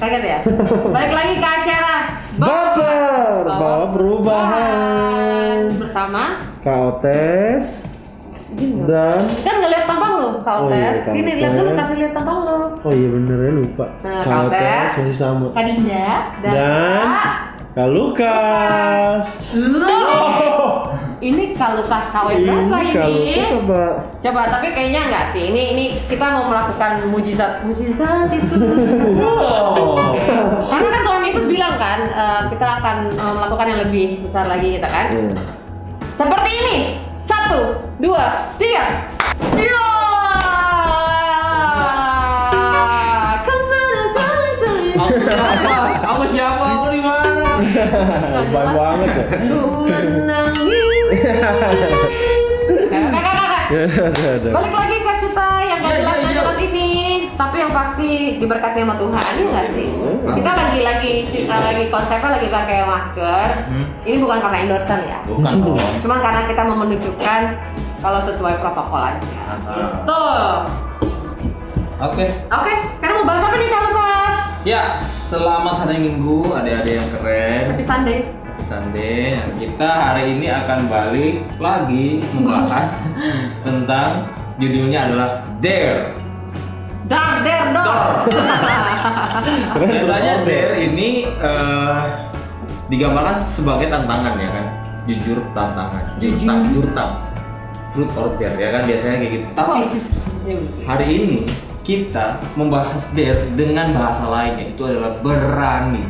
Kaget ya? Balik lagi ke acara Baper, bawa perubahan bersama Kaotes dan kan nggak lihat tampang lu, Kaotes. Oh iya, Gini lihat dulu, Kaotes. kasih lihat tampang lu. oh iya bener ya lupa. Nah, Kaotes Kaotes. masih sama. Kak Dinda Dan Kak Lukas. Loh, ini Kak Lukas KW berapa Ini Kak ini? Lukas coba. Coba, tapi kayaknya enggak sih. Ini kita mau melakukan mujizat itu. Karena kan Tuhan Yesus bilang kan, kita akan melakukan yang lebih besar lagi kita kan. Iya. Seperti ini. 1, 2, 3. Ya. Aku siapa? Aku di mana? Baik banget ya. Menangis. Ada. Balik lagi ke kita yang gak jelas ini, tapi yang pasti diberkati sama Tuhan, iya nggak sih? Kita lagi konsepnya lagi pakai masker. Ini bukan karena endorsean ya, Bukan dong. cuman karena kita mau menunjukkan kalau sesuai protokol aja. Gitu. Oke. Oke, sekarang mau bahas apa nih Kak Lukas? Ya, selamat hari Minggu, adik-adik yang keren. Happy Sunday. Happy Sunday. Dan kita hari ini akan balik lagi membahas tentang judulnya adalah Dare. Dar. Biasanya Dare ini digambarkan sebagai tantangan ya kan, jujur tantangan, truth or dare ya kan biasanya kayak gitu. Tapi hari ini kita membahas Dare dengan bahasa lainnya, itu adalah berani,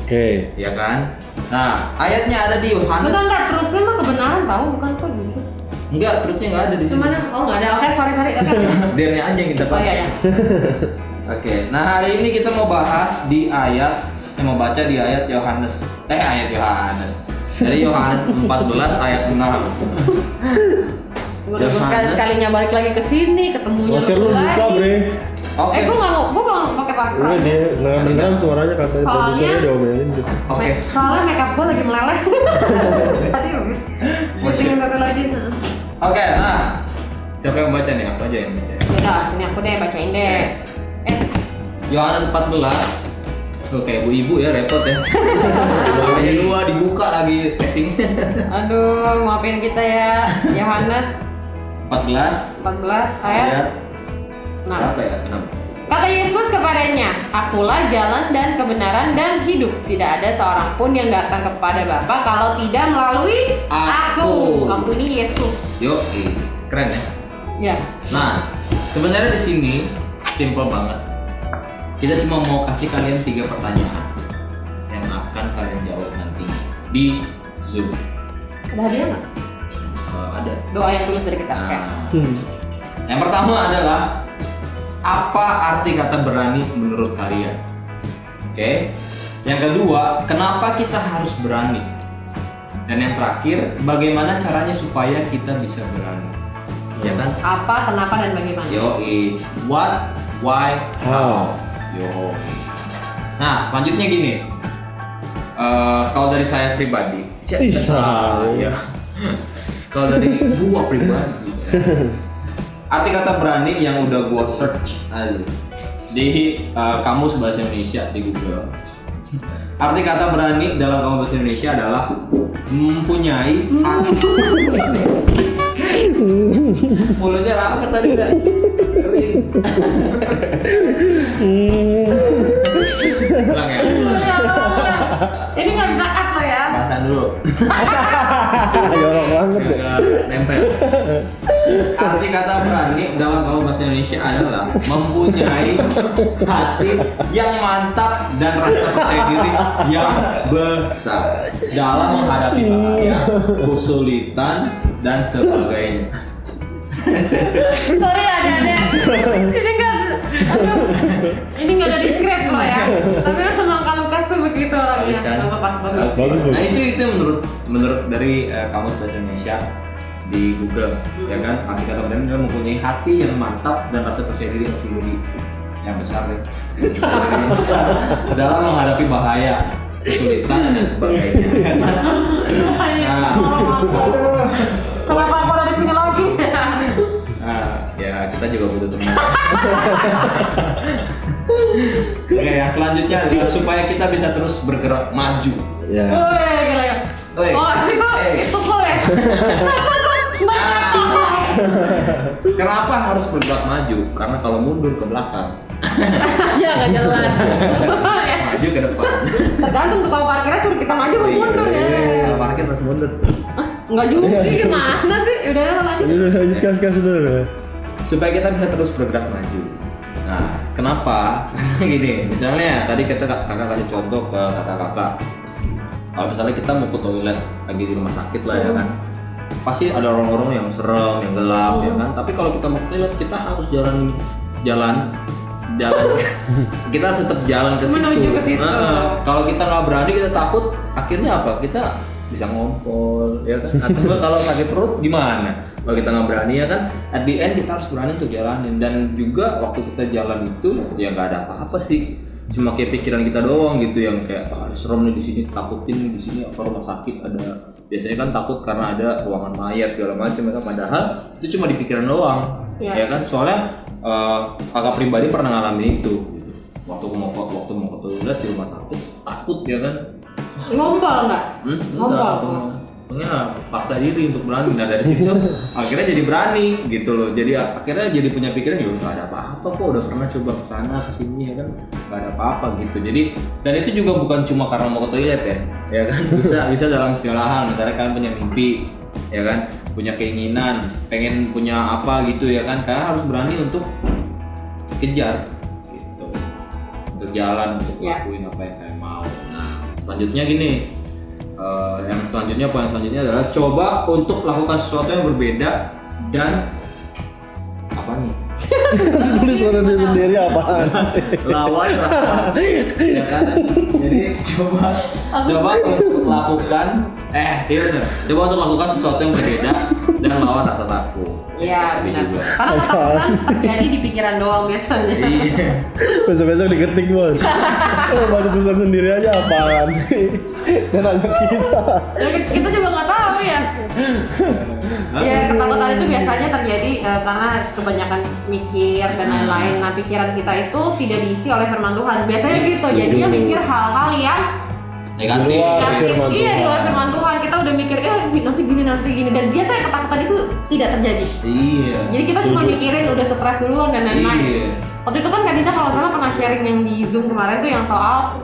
Oke. ya kan? Nah, ayatnya ada di Yohanes. Enggak, truthnya mah kebenaran tahu, bukan kok gitu. Enggak, truthnya nggak ada di sini. Cuman, oh nggak ada, oke sorry, oke. Dare-nya aja yang kita Oh pakai. iya. Oke, nah hari ini kita mau bahas di ayat yang mau baca di ayat Yohanes. Dari Yohanes 14 ayat 6. Udah sekali-kalinya balik lagi ke sini, ketemunya Masker lu buka, Bre. Oke. gue mau pakai masker. Udah dia nggak beneran suaranya katanya Soalnya- produsernya diomelin gitu. Oke. Soalnya makeup gue lagi meleleh. Tadi habis syuting yang lagi. Oke, nah. Siapa yang baca nih? Aku aja yang baca. Udah, ini aku deh bacain deh. Yohanes 14. Tuh kayak ibu-ibu ya, repot ya. Makanya dua dibuka lagi casing. Aduh, maafin kita ya. Yohanes 14 14 ayat 6. berapa ya? 6. Kata Yesus kepadanya, "Akulah jalan dan kebenaran dan hidup. Tidak ada seorang pun yang datang kepada Bapa kalau tidak melalui Aku." Aku ini Yesus. Yo, keren ya. Ya. Nah, sebenarnya di sini simple banget. Kita cuma mau kasih kalian 3 pertanyaan yang akan kalian jawab nanti di Zoom. Ada hadiah nggak? Ada. Doa yang tulus dari kita. Oke. Nah, yang pertama adalah apa arti kata berani menurut kalian? Oke. Yang kedua, kenapa kita harus berani? Dan yang terakhir, bagaimana caranya supaya kita bisa berani? Ya kan? Apa, kenapa, dan bagaimana? Yoi, what, why, how. Yoi. Nah, lanjutnya gini. Kalau dari saya pribadi, Ih, ya. Kalau dari gua pribadi, arti kata berani yang udah gua search di kamus bahasa Indonesia di Google. Arti kata berani dalam kamus bahasa Indonesia adalah mempunyai hati. Mulutnya rapat tadi udah kering. Ulang ya. Ini nggak bisa cut lo ya. Bahasan dulu. Jorok banget ya. Agak nempel. Arti kata berani dalam kamus bahasa Indonesia adalah mempunyai hati yang mantap dan rasa percaya diri yang besar dalam menghadapi bahaya, kesulitan dan sebagainya. Sorry ada. Ini nggak ada di script lo ya. Tapi memang kalau Lukas tuh begitu orangnya. Bagus kan? Bagus. Bagus. Nah itu menurut dari kamus bahasa Indonesia di Google, ya kan? Arti kata berani adalah mempunyai hati yang mantap dan rasa percaya diri yang besar deh. Dalam menghadapi bahaya, kesulitan dan sebagainya. Nah, Kenapa aku ada di sini lagi? nah, ya kita juga butuh teman. Oke ya. yang selanjutnya adalah supaya kita bisa terus bergerak maju. Ya. Woi, gila. Woi. Oh, itu kok ya. Kenapa harus bergerak maju? Karena kalau mundur ke belakang, Ya nggak jelas. maju ke depan. Tergantung tuh kalau parkirnya suruh kita maju mau mundur ya. Kalau parkir harus mundur. Enggak juga sih, gimana sih? Udah lanjut. Udah lanjut kas dulu. Supaya kita bisa terus bergerak maju. Nah, kenapa? Karena gini, misalnya tadi kita kakak kasih contoh ke kakak-kakak. Kalau misalnya kita mau ke toilet lagi di rumah sakit lah ya kan, pasti ada lorong-lorong yang serem, yang gelap ya kan. Tapi kalau kita mau ke toilet, kita harus jalan kita tetap jalan ke situ. Menuju ke situ. Kalau kita nggak berani, kita takut, akhirnya apa? Kita bisa ngompol ya kan. Atau enggak kalau sakit perut gimana? Kalau kita nggak berani ya kan, at the end kita harus berani untuk jalanin. Dan juga waktu kita jalan itu ya nggak ada apa-apa sih, cuma kayak pikiran kita doang gitu yang kayak serem nih di sini, takutin nih di sini apa rumah sakit ada. Biasanya kan takut karena ada ruangan mayat segala macam ya kan, padahal itu cuma di pikiran doang. Ya kan, soalnya kakak pribadi pernah ngalamin itu gitu. Waktu mau ke toilet di rumah sakit takut ya kan. Ngompol nggak? Ngompol. Pokoknya paksa diri untuk berani. Nah dari situ akhirnya jadi berani gitu loh. Jadi akhirnya jadi punya pikiran ya nggak ada apa-apa kok, udah pernah coba kesana kesini ya kan, nggak ada apa-apa gitu. Jadi dan itu juga bukan cuma karena mau ke toilet ya kan, bisa dalam segala hal. Misalnya kalian punya mimpi ya kan, punya keinginan, pengen punya apa gitu ya kan, kalian harus berani untuk kejar gitu, untuk jalan, untuk lakuin apa yang kalian mau. Nah selanjutnya gini. Yang selanjutnya, poin selanjutnya adalah coba untuk lakukan sesuatu yang berbeda dan apa nih? Tulis suara diri sendiri apaan? Lawan rasa, ya kan? Jadi coba untuk lakukan, coba untuk lakukan sesuatu yang berbeda dan lawan rasa takut. Iya benar. Karena ketakutan terjadi di pikiran doang biasanya. Iya. Besok diketik bos. Baca tulisan sendiri aja apaan sih? Dan nanya kita. Ya, kita juga nggak tahu ya. Ya ketakutan itu biasanya terjadi karena kebanyakan mikir dan lain-lain. Nah pikiran kita itu tidak diisi oleh firman Tuhan. Biasanya gitu. Jadinya mikir hal-hal yang negatif. Iya di luar firman Tuhan. Kita udah mikir nanti gini dan biasanya ketakutan itu tidak terjadi. Iya. Jadi kita cuma mikirin udah stres duluan dan lain-lain. Iya. Waktu itu kan Kak Dina kalau salah pernah sharing yang di Zoom kemarin tuh yang soal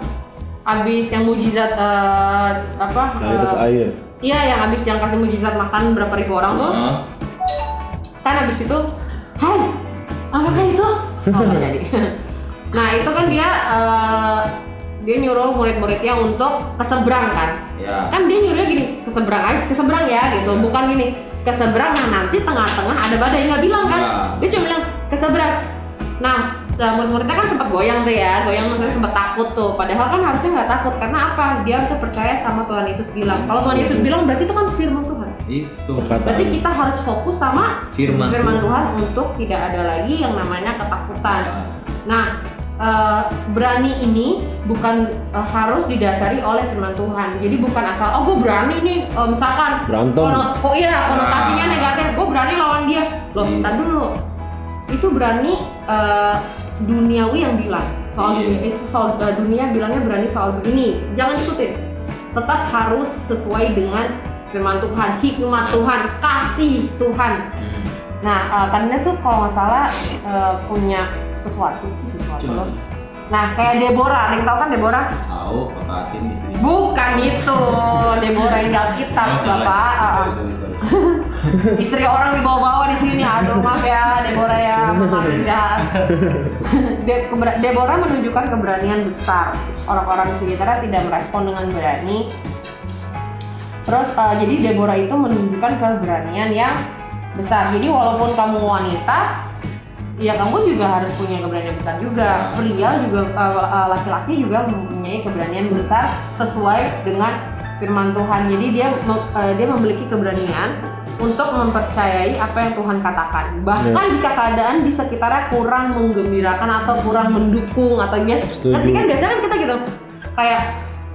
abis yang mujizat Di atas air. Iya yang abis yang kasih mujizat makan berapa ribu orang tuh. Kan abis itu, hai, apakah itu? Oh nggak jadi. Nah itu kan dia nyuruh murid-muridnya untuk keseberang kan. Ya. Kan dia nyuruhnya gini, keseberang ya gitu. Bukan gini, keseberang nah nanti tengah-tengah ada badai, nggak bilang kan. Dia cuma bilang keseberang. Nah, murid-muridnya kan sempat goyang tuh ya, maksudnya sempat takut tuh. Padahal kan harusnya nggak takut, karena apa? Dia harusnya percaya sama Tuhan Yesus bilang. Kalau Tuhan Yesus bilang berarti itu kan firman Tuhan. Itu. Berarti kita harus fokus sama firman Tuhan untuk tidak ada lagi yang namanya ketakutan. Nah, berani ini bukan harus didasari oleh firman Tuhan. Jadi bukan asal gue berani nih, misalkan berantem. Konotasinya negatif. Gue berani lawan dia. Loh, bentar dulu. Itu berani duniawi yang bilang soal dunia. Itu soal dunia bilangnya berani soal begini. Jangan ikutin. Tetap harus sesuai dengan firman Tuhan, hikmat Tuhan, kasih Tuhan. Nah, karena tuh kalau nggak salah punya sesuatu loh. Nah, kayak Deborah, yang tahu kan Deborah? Tahu, Bapak Atin di sini. Bukan itu, Deborah yang di Alkitab, Bapak. Sorry. Istri orang dibawa-bawa di sini. Aduh, maaf ya, Deborah ya, makin jahat. Deborah menunjukkan keberanian besar. Orang-orang di sekitarnya tidak merespon dengan berani. Terus, jadi Deborah itu menunjukkan keberanian yang besar. Jadi walaupun kamu wanita, ya kamu juga harus punya keberanian besar juga. Pria juga, laki-laki juga mempunyai keberanian besar sesuai dengan firman Tuhan. Jadi dia memiliki keberanian untuk mempercayai apa yang Tuhan katakan. Bahkan jika keadaan di sekitarnya kurang menggembirakan atau kurang mendukung atau ngerti kan biasanya kan kita gitu. Kayak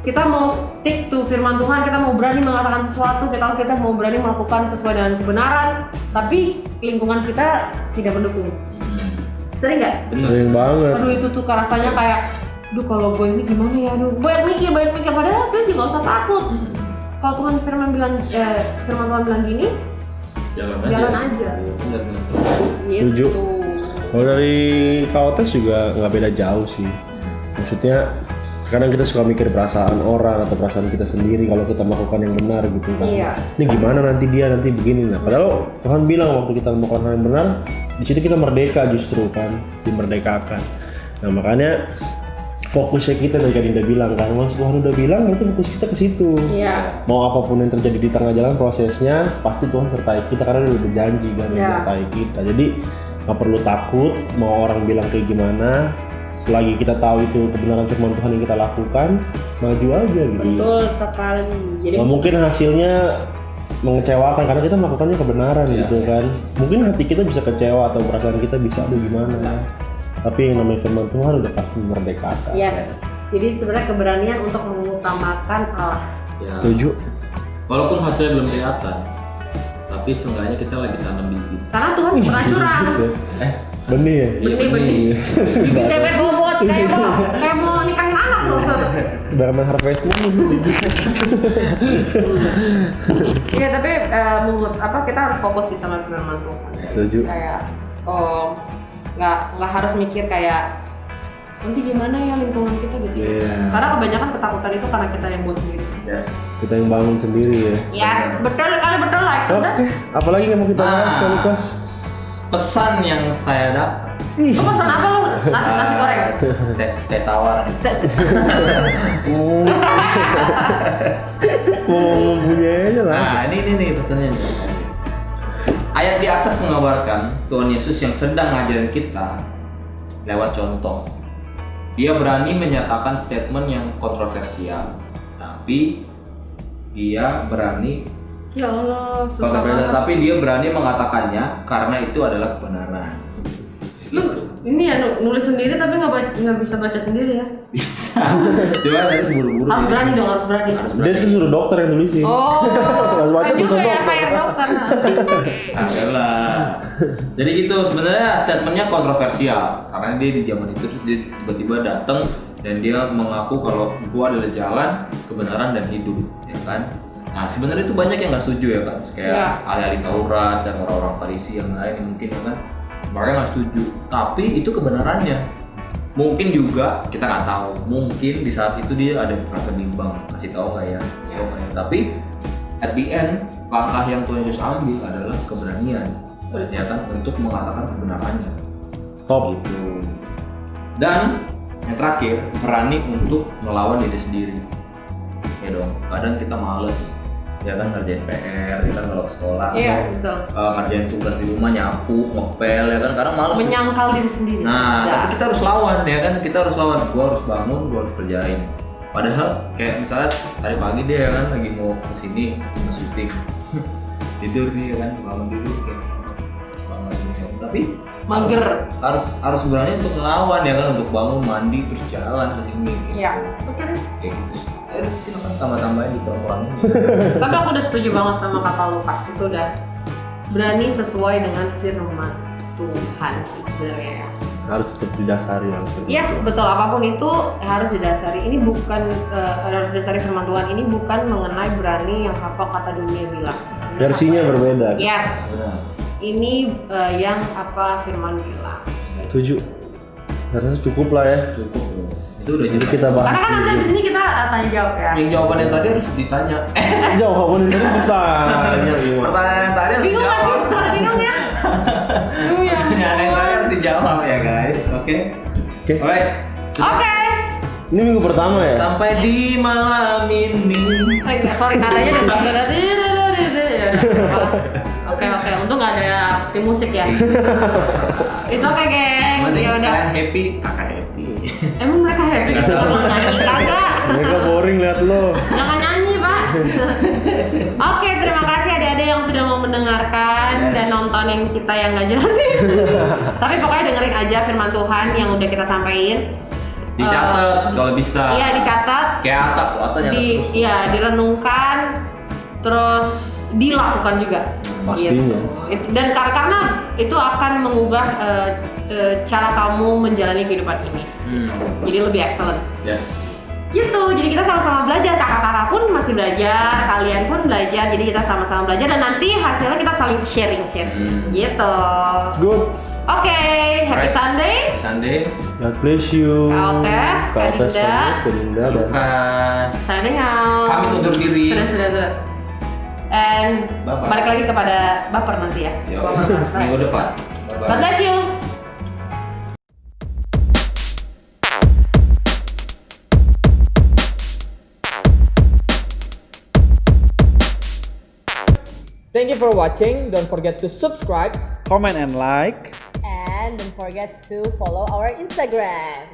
kita mau stick to firman Tuhan, kita mau berani mengatakan sesuatu, kita mau berani melakukan sesuai dengan kebenaran, tapi lingkungan kita tidak mendukung. Sering nggak? Sering banget. Aduh itu tuh rasanya kayak Duh kalau gue ini gimana ya, aduh banyak mikir, padahal kita juga gak usah takut. Kalau Tuhan firman Tuhan bilang gini, jalan aja. Benar. Setuju. Kalau dari KOTES juga nggak beda jauh sih. Maksudnya kadang kita suka mikir perasaan orang atau perasaan kita sendiri kalau kita melakukan yang benar gitu kan. Iya. Ini gimana nanti dia nanti begini. Nah, padahal Tuhan bilang waktu kita melakukan hal yang benar, di situ kita merdeka justru kan, dimerdekakan. Nah makanya fokusnya kita dari Dinda bilang kan, Mas Tuhan udah bilang itu fokus kita ke situ. Iya. Mau apapun yang terjadi di tengah jalan prosesnya, pasti Tuhan sertai kita karena dia udah berjanji kan menyertai kita. Jadi nggak perlu takut mau orang bilang kayak gimana. Selagi kita tahu itu kebenaran firman Tuhan yang kita lakukan, maju aja gitu. Betul sekali. Jadi Nah, mungkin hasilnya mengecewakan karena kita melakukannya kebenaran gitu kan. Mungkin hati kita bisa kecewa atau perasaan kita bisa aduh gimana. Tapi yang namanya firman Tuhan udah pasti memerdekakan. yes. Jadi sebenarnya keberanian untuk mengutamakan Allah. Ya. Setuju. Walaupun hasilnya belum kelihatan, tapi seenggaknya kita lagi tanam bibit. Karena Tuhan pernah curang. Benih ya? Benih. Bibit tebet bobot kayak mau nikahin anak loh. Udah main harvest moon. Iya tapi menurut kita harus fokus sih sama firman Tuhan. Setuju. Kayak nggak harus mikir kayak nanti gimana ya lingkungan kita gitu. Iya. Karena kebanyakan ketakutan itu karena kita yang buat sendiri. Yes. Kita yang bangun sendiri ya. Yes, betul lah itu udah. Oke, apalagi yang mau kita bahas Kak Lukas? Pesan yang saya dapat. Lo pesan apa lo? Nasi goreng. Teh tawar. Mau mempunyai aja lah. Nah, ini nih pesannya. Ayat di atas mengabarkan Tuhan Yesus yang sedang ngajarin kita lewat contoh. Dia berani menyatakan statement yang kontroversial, tapi dia berani Ya Allah, susah kontroversial, banget. tapi dia berani mengatakannya karena itu adalah kebenaran. Lu ini ya nulis sendiri tapi nggak bisa baca sendiri ya? Bisa. Cuma tadi buru-buru. Harus berani dong, harus berani. Harus Dia berani. itu suruh dokter yang nulisin. Oh, Harus baca kan juga tulisan ya dokter. Pak dokter. Adalah. Jadi gitu sebenarnya statementnya kontroversial karena dia di zaman itu terus dia tiba-tiba datang dan dia mengaku kalau gua adalah jalan, kebenaran dan hidup, ya kan? Nah sebenarnya itu banyak yang nggak setuju ya kan, kayak ahli-ahli Taurat dan orang-orang Farisi yang lain mungkin ya kan, mereka nggak setuju. Tapi itu kebenarannya. Mungkin juga kita nggak tahu, mungkin di saat itu dia ada merasa bimbang, kasih tahu nggak ya, kasih tahu nggak ya. Tapi at the end langkah yang Tuhan Yesus ambil adalah keberanian, ya kan, untuk mengatakan kebenarannya. Top. Gitu. Dan yang terakhir, berani untuk melawan diri sendiri. Ya dong, kadang kita males, ya kan, ngerjain PR, ya kan, kalau ke sekolah, Iya, betul. ngerjain tugas di rumah, nyapu, ngepel, ya kan, kadang males. Menyangkal diri sendiri. Nah, Ya. tapi kita harus lawan, ya kan, kita harus lawan. Gua harus bangun, gua harus kerjain. Padahal kayak misalnya tadi pagi dia ya kan lagi mau kesini mau syuting, tidur nih ya kan, bangun tidur kayak semangat ini, ya. Tapi Mager. harus berani untuk ngelawan ya kan, untuk bangun, mandi, terus jalan ke sini. Iya. Oke. Kayak gitu sih. Silakan tambah-tambahin di kurang-kurangnya. Tapi aku udah setuju banget sama kata Lukas, itu udah berani sesuai dengan firman Tuhan sih sebenarnya ya. Harus tetap didasari langsung. Yes, betul, apapun itu harus didasari. Ini bukan harus didasari firman Tuhan. Ini bukan mengenai berani yang apa kata dunia bilang. Versinya berbeda. Yes, Benar. ini yang apa firman bilang. Setuju. Rasanya cukup lah ya. Cukup bro. Itu udah Jadi jelas. kita bahas Karena kan nanti di di sini kita tanya jawab ya. Yang jawaban yang tadi harus ditanya. jawaban ini ditanya gimana? Pertanyaan yang tadi harus Bingung kan dijawab. sih? Pada bingung ya? Ya Pertanyaan yang tadi harus dijawab ya guys. Oke. Oke. Alright. Oke. Ini minggu pertama ya? Sampai di malam ini. Sorry katanya Oke, untung nggak ada tim musik ya. It's okay, geng. Penting Ya udah. kalian happy, kakak happy. Emang mereka happy gitu? Mau nyanyi kagak? Mereka boring liat lo. Jangan nyanyi, Pak. Oke, terima kasih adik-adik yang sudah mau mendengarkan dan nontonin kita yang nggak jelas sih. Tapi pokoknya dengerin aja firman Tuhan yang udah kita sampaikan. Dicatat kalau bisa. Iya, dicatat. Kayak Atta tuh, Atta nyatet terus. Iya, direnungkan. Terus dilakukan juga. Pastinya. Gitu. Dan karena itu akan mengubah cara kamu menjalani kehidupan ini. Jadi lebih excellent. Yes. Gitu, jadi kita sama-sama belajar, kakak-kakak pun masih belajar, kalian pun belajar, jadi kita sama-sama belajar dan nanti hasilnya kita saling sharing. Gitu. It's good. Oke, happy Alright. Sunday. Sunday. God bless you. Kak Otes, Kak Dinda, dan Lukas. Signing out. Kami undur diri. Sudah. And Bapak. balik lagi kepada baper nanti ya. Yo, Baper. minggu depan. God Bye-bye. bless you. Thank you for watching. Don't forget to subscribe. Comment and like. And don't forget to follow our Instagram.